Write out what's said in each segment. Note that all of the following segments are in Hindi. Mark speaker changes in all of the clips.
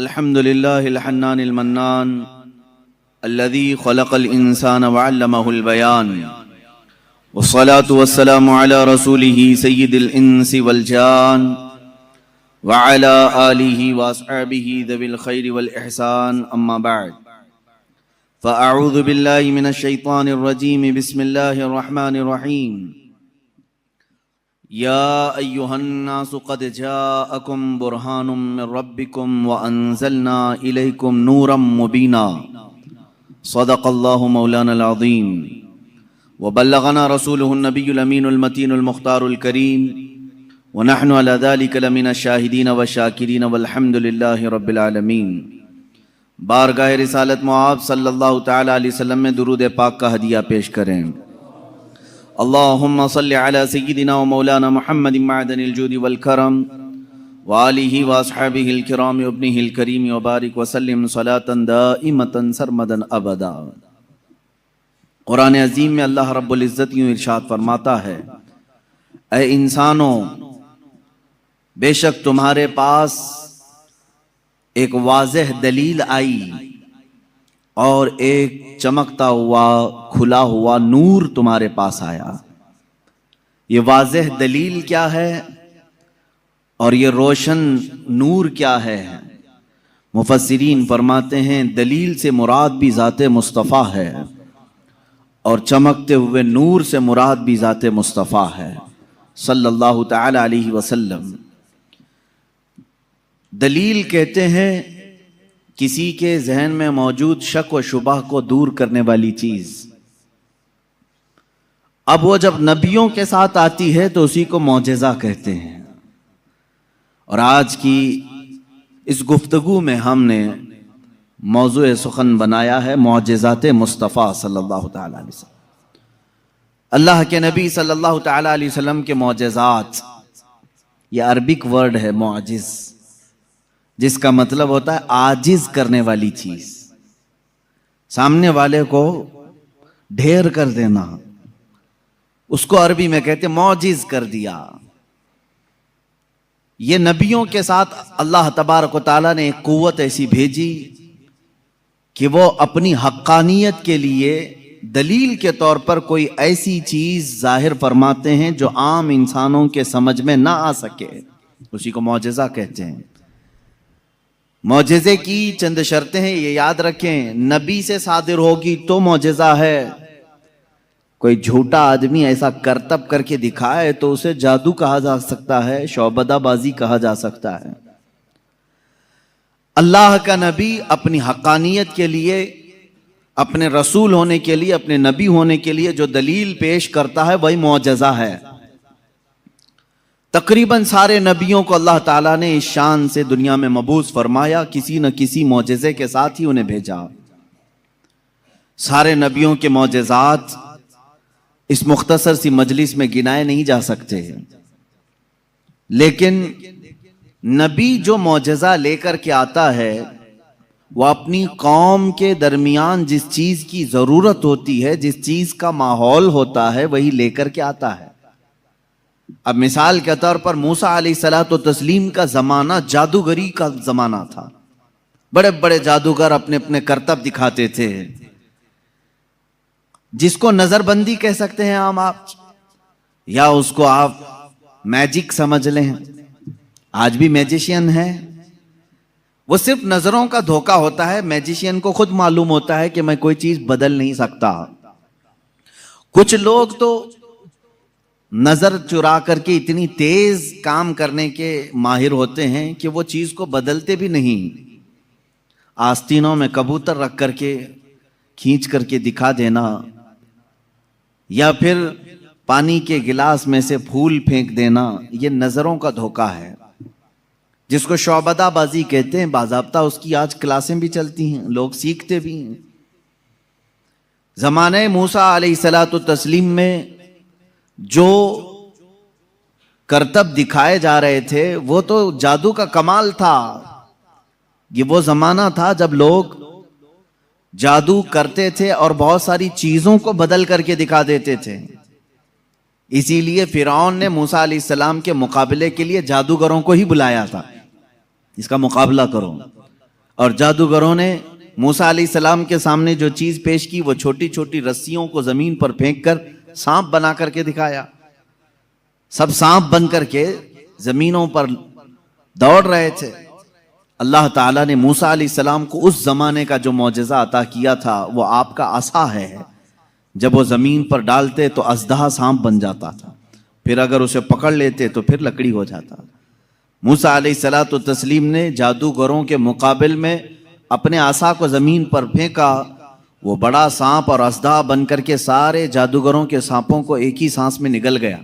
Speaker 1: अल्हम्दुलिल्लाहिल हन्नानिल मन्नान अल्लज़ी खलक़ल इंसान व अल्लमहुल बयान वस्सलातु वस्सलामु अला रसूलिही सय्यिदिल इंसी वल जान व अला आलिही व अस्हाबिही ज़विल खैरि वल इहसान अम्मा बअद फ़अऊज़ु बिल्लाहि मिनश शैतानिर रजीम बिस्मिल्लाहिर रहमानिर रहीम या अय्युहन्नासु क़द जाअकुम बुरहानुम मिन रब्बिकुम व अंज़लना इलैकुम नूरम मुबीना सदक़ल्लाहु मौलानल अज़ीम व बल्लगना रसूलुहुन नबियुल अमीनुल मतीनुल मुख्तारुल करीम व नहनु अला ज़ालिका लमिनश शाहिदीन व शाकिरीन वल्हम्दुलिल्लाहि रब्बिल आलमीन। बारगाह रिसालत मुआब सल्लल्लाहु तआला अलैहि वसल्लम में दुरूद पाक का हदिया पेश करें। अल्लाहुम्मा सल्लि अला सय्यिदिना व मौलाना मुहम्मदिन मअदनिल जूदि वल करम व आलिहि व अस्हाबिहिल किराम व इब्निहिल करीम व बारिक व सल्लिम सलातन दाइमतन सरमदन अबदा। कुरान अज़ीम में अल्लाह रब्बुल इज़्ज़त यूं इरशाद फरमाता है, ऐ इंसानों, बेशक तुम्हारे पास एक वाज़ेह दलील आई और एक चमकता हुआ खुला हुआ नूर तुम्हारे पास आया। ये वाज़ेह दलील क्या है और ये रोशन नूर क्या है? मुफस्सिरीन फरमाते हैं दलील से मुराद भी ज़ाते मुस्तफ़ा है और चमकते हुए नूर से मुराद भी ज़ाते मुस्तफ़ा है सल्लल्लाहु तआला अलैहि वसल्लम। दलील कहते हैं किसी के जहन में मौजूद शक व शुबह को दूर करने वाली चीज। अब वो जब नबियों के साथ आती है तो उसी को मौजज़ा कहते हैं। और आज की इस गुफ्तगू में हमने मौज़ूए सुखन बनाया है मौजज़ाते मुस्तफ़ा सल्लल्लाहु तआला अलैहि वसल्लम। अल्लाह के नबी सल्लल्लाहु तआला अलैहि वसल्लम के मौजज़ात, ये अरबिक वर्ड है मौजिज़, जिसका मतलब होता है आजिज करने वाली चीज, सामने वाले को ढेर कर देना, उसको अरबी में कहते मौजिज कर दिया। ये नबियों के साथ अल्लाह तबारक व तआला ने एक कुव्वत ऐसी भेजी कि वो अपनी हक्कानियत के लिए दलील के तौर पर कोई ऐसी चीज जाहिर फरमाते हैं जो आम इंसानों के समझ में ना आ सके, उसी को मौजज़ा कहते हैं। मौजज़े की चंद शर्तें हैं, ये याद रखें। नबी से सादिर होगी तो मौजज़ा है। कोई झूठा आदमी ऐसा करतब करके दिखाए तो उसे जादू कहा जा सकता है, शौबदाबाजी कहा जा सकता है। अल्लाह का नबी अपनी हक्कानियत के लिए, अपने रसूल होने के लिए, अपने नबी होने के लिए जो दलील पेश करता है वही मौजज़ा है। तकरीबन सारे नबियों को अल्लाह ताला ने इस शान से दुनिया में मबूस फरमाया, किसी न किसी मौजज़े के साथ ही उन्हें भेजा। सारे नबियों के मौजज़ात इस मुख्तसर सी मजलिस में गिनाए नहीं जा सकते, लेकिन नबी जो मौजज़ा लेकर के आता है वह अपनी कौम के दरमियान जिस चीज की जरूरत होती है, जिस चीज का माहौल होता है, वही लेकर के आता है। अब मिसाल के तौर पर मूसा अलैहिस्सलातु तस्लीम का जमाना जादूगरी का जमाना था। बड़े बड़े जादूगर अपने अपने करतब दिखाते थे, जिसको नजरबंदी कह सकते हैं आप, या उसको आप मैजिक समझ लें। आज भी मैजिशियन है, वो सिर्फ नजरों का धोखा होता है। मैजिशियन को खुद मालूम होता है कि मैं कोई चीज बदल नहीं सकता। कुछ लोग तो नजर चुरा करके इतनी तेज काम करने के माहिर होते हैं कि वो चीज को बदलते भी नहीं। आस्तीनों में कबूतर रख करके खींच करके दिखा देना, या फिर पानी के गिलास में से फूल फेंक देना, ये नजरों का धोखा है, जिसको शौबदाबाजी कहते हैं। बाज़ाब्ता उसकी आज क्लासें भी चलती हैं, लोग सीखते भी हैं। ज़माने मूसा अलैहिस्सलातु तस्लीम में जो करतब दिखाए जा रहे थे वो तो जादू का कमाल था। ये वो जमाना था जब लोग जादू करते थे और बहुत सारी चीजों को बदल करके दिखा देते थे। इसीलिए फिरौन ने मूसा अलैहिस्सलाम के मुकाबले के लिए जादूगरों को ही बुलाया था, इसका मुकाबला करो। और जादूगरों ने मूसा अलैहिस्सलाम के सामने जो चीज पेश की वो छोटी छोटी रस्सियों को जमीन पर फेंक कर सांप बना करके दिखाया। सब सांप बन करके जमीनों पर दौड़ रहे थे। अल्लाह ताला ने मूसा अलैहिस्सलाम को उस जमाने का जो मौजज़ा अता किया था वो आपका असा है। जब वो जमीन पर डालते तो अजदहा सांप बन जाता था, फिर अगर उसे पकड़ लेते तो फिर लकड़ी हो जाता। मूसा अलैहिस्सलातु तस्लीम ने जादूगरों के मुकाबिल में अपने आसा को जमीन पर फेंका। वो बड़ा सांप और अजदहा बन करके सारे जादूगरों के सांपों को एक ही सांस में निगल गया।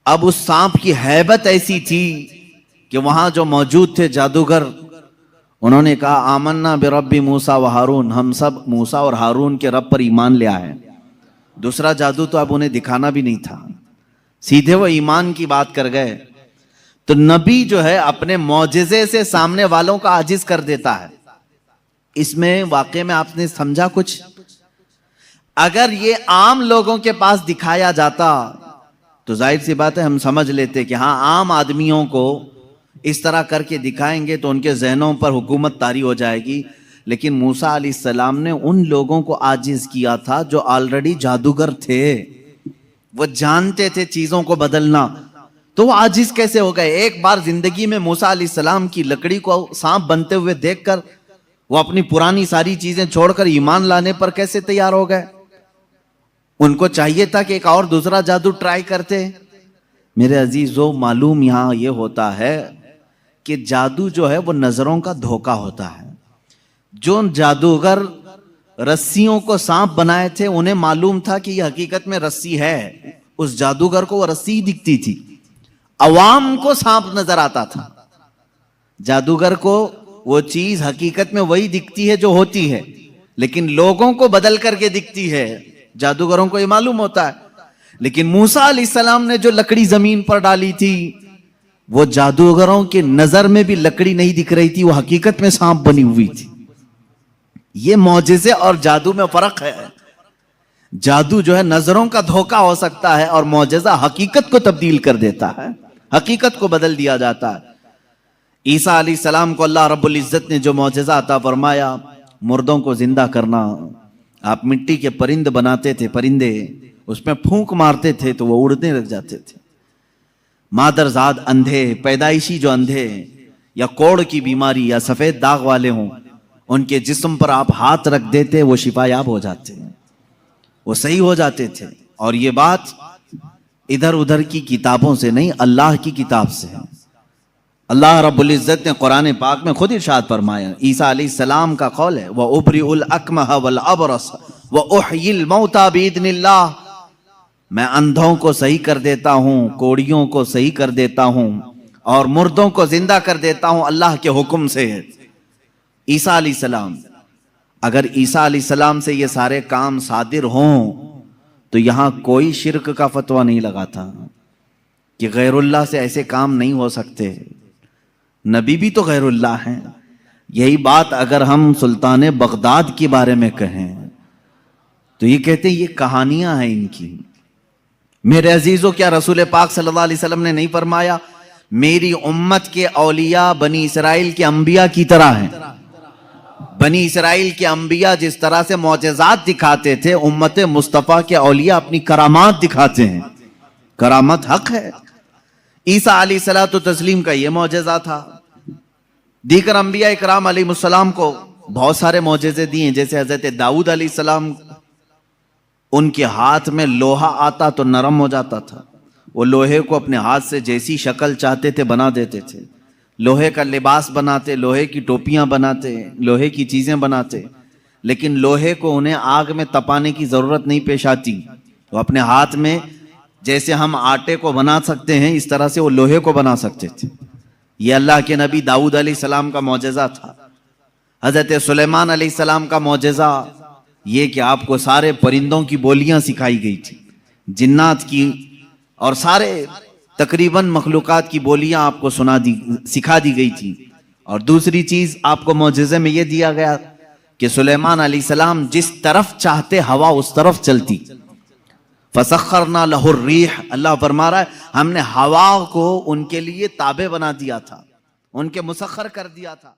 Speaker 1: अब उस सांप की हैबत ऐसी थी कि वहां जो मौजूद थे जादूगर, उन्होंने कहा आमन्ना बिरब्बि मूसा व हारून, हम सब मूसा और हारून के रब पर ईमान ले आए। दूसरा जादू तो अब उन्हें दिखाना भी नहीं था, सीधे वो ईमान की बात कर गए। तो नबी जो है अपने मौजज़े से सामने वालों का आजिज कर देता है। इसमें वाकई में आपने समझा कुछ? अगर ये आम लोगों के पास दिखाया जाता तो जाहिर सी बात है हम समझ लेते कि हाँ, आम आदमियों को इस तरह करके दिखाएंगे तो उनके जहनों पर हुकूमत तारी हो जाएगी। लेकिन मूसा अलैहिस्सलाम ने उन लोगों को आजिज किया था जो ऑलरेडी जादूगर थे, वो जानते थे चीजों को बदलना, तो वो आजिज कैसे हो गए? एक बार जिंदगी में मूसा अलैहिस्सलाम की लकड़ी को सांप बनते हुए देखकर वो अपनी पुरानी सारी चीजें छोड़कर ईमान लाने पर कैसे तैयार हो गए? उनको चाहिए था कि एक और दूसरा जादू ट्राई करते। मेरे अजीजों, मालूम यहां ये होता है कि जादू जो है वो नजरों का धोखा होता है। जो जादूगर रस्सियों को सांप बनाए थे उन्हें मालूम था कि यह हकीकत में रस्सी है। उस जादूगर को वो रस्सी ही दिखती थी, अवाम को सांप नजर आता था। जादूगर को वो चीज हकीकत में वही दिखती है जो होती है, लेकिन लोगों को बदल करके दिखती है। जादूगरों को ये मालूम होता है। लेकिन मूसा अलैहिस्सलाम ने जो लकड़ी जमीन पर डाली थी वो जादूगरों की नजर में भी लकड़ी नहीं दिख रही थी, वो हकीकत में सांप बनी हुई थी। ये मौजिज़े और जादू में फर्क है। जादू जो है नजरों का धोखा हो सकता है और मौजिज़ा हकीकत को तब्दील कर देता है, हकीकत को बदल दिया जाता है। ईसा अलैहिस्सलाम को अल्लाह रब्बुल इज्जत ने जो मौजिज़ा अता फरमाया, मुर्दों को जिंदा करना। आप मिट्टी के परिंद बनाते थे, परिंदे उसमें फूंक मारते थे तो वो उड़ने लग जाते थे। मादरजाद अंधे, पैदाइशी जो अंधे या कोढ़ की बीमारी या सफेद दाग वाले हों, उनके जिस्म पर आप हाथ रख देते वो शिफायाब हो जाते, वो सही हो जाते थे। और ये बात इधर उधर की किताबों से नहीं, अल्लाह की किताब से है। अल्लाह रब्बुल इज्जत ने कुरान पाक में खुद इरशाद फरमाया, ईसा अलैहिस्सलाम का कौल है, व उबरिउल अकमह वल अबरस व उहयिल मौता बिइज़्निल्लाह, मैं अंधों को सही कर देता हूं, कोड़ियों को सही कर देता हूं और मुर्दों को जिंदा कर देता हूं अल्लाह के हुक्म से। ईसा अलैहिस्सलाम, अगर ईसा अलैहिस्सलाम से ये सारे काम सादिर हों तो यहां कोई शिर्क का फतवा नहीं लगा था कि गैरुल्लाह से ऐसे काम नहीं हो सकते। नबी भी तो गैरुल्लाह हैं। यही बात अगर हम सुल्तान बगदाद के बारे में कहें तो ये कहते हैं ये कहानियां हैं इनकी। मेरे अजीजों, क्या रसूल पाक सल्लल्लाहु अलैहि वसल्लम ने नहीं फरमाया मेरी उम्मत के औलिया बनी इसराइल के अंबिया की तरह हैं? बनी इसराइल के अंबिया जिस तरह से मौजज़ात दिखाते थे, उम्मत मुस्तफ़ा के औलिया अपनी करामात दिखाते हैं। करामत हक है। ईसा अलैहिस्सलातु तस्लीम का ये मौजज़ा था। दीगर अंबिया इकराम अलैहिमुस्सलाम को बहुत सारे मौजज़े दिए, जैसे हजरत दाऊद अलैहिस्सलाम, उनके हाथ में लोहा आता तो नरम हो जाता था। वो लोहे को अपने हाथ से जैसी शक्ल चाहते थे बना देते थे। लोहे का लिबास बनाते, लोहे की टोपियां बनाते, लोहे की चीजें बनाते, लेकिन लोहे को उन्हें आग में तपाने की जरूरत नहीं पेश आती। वो अपने हाथ में जैसे हम आटे को बना सकते हैं इस तरह से वो लोहे को बना सकते थे। ये अल्लाह के नबी दाऊद अलैहिस्सलाम का मौजज़ा था। हजरत सुलेमान अलैहिस्सलाम का मौजज़ा ये कि आपको सारे परिंदों की बोलियां सिखाई गई थी, जिन्नात की और सारे तकरीबन मखलूकात की बोलियां आपको सिखा दी गई थी। और दूसरी चीज आपको मौजज़े में यह दिया गया कि सुलेमान अलैहिस्सलाम जिस तरफ चाहते हवा उस तरफ चलती। फसख्खरना लहुर्रीह, अल्लाह फरमा रहा है हमने हवा को उनके लिए ताबे बना दिया था, उनके मुसख्खर कर दिया था।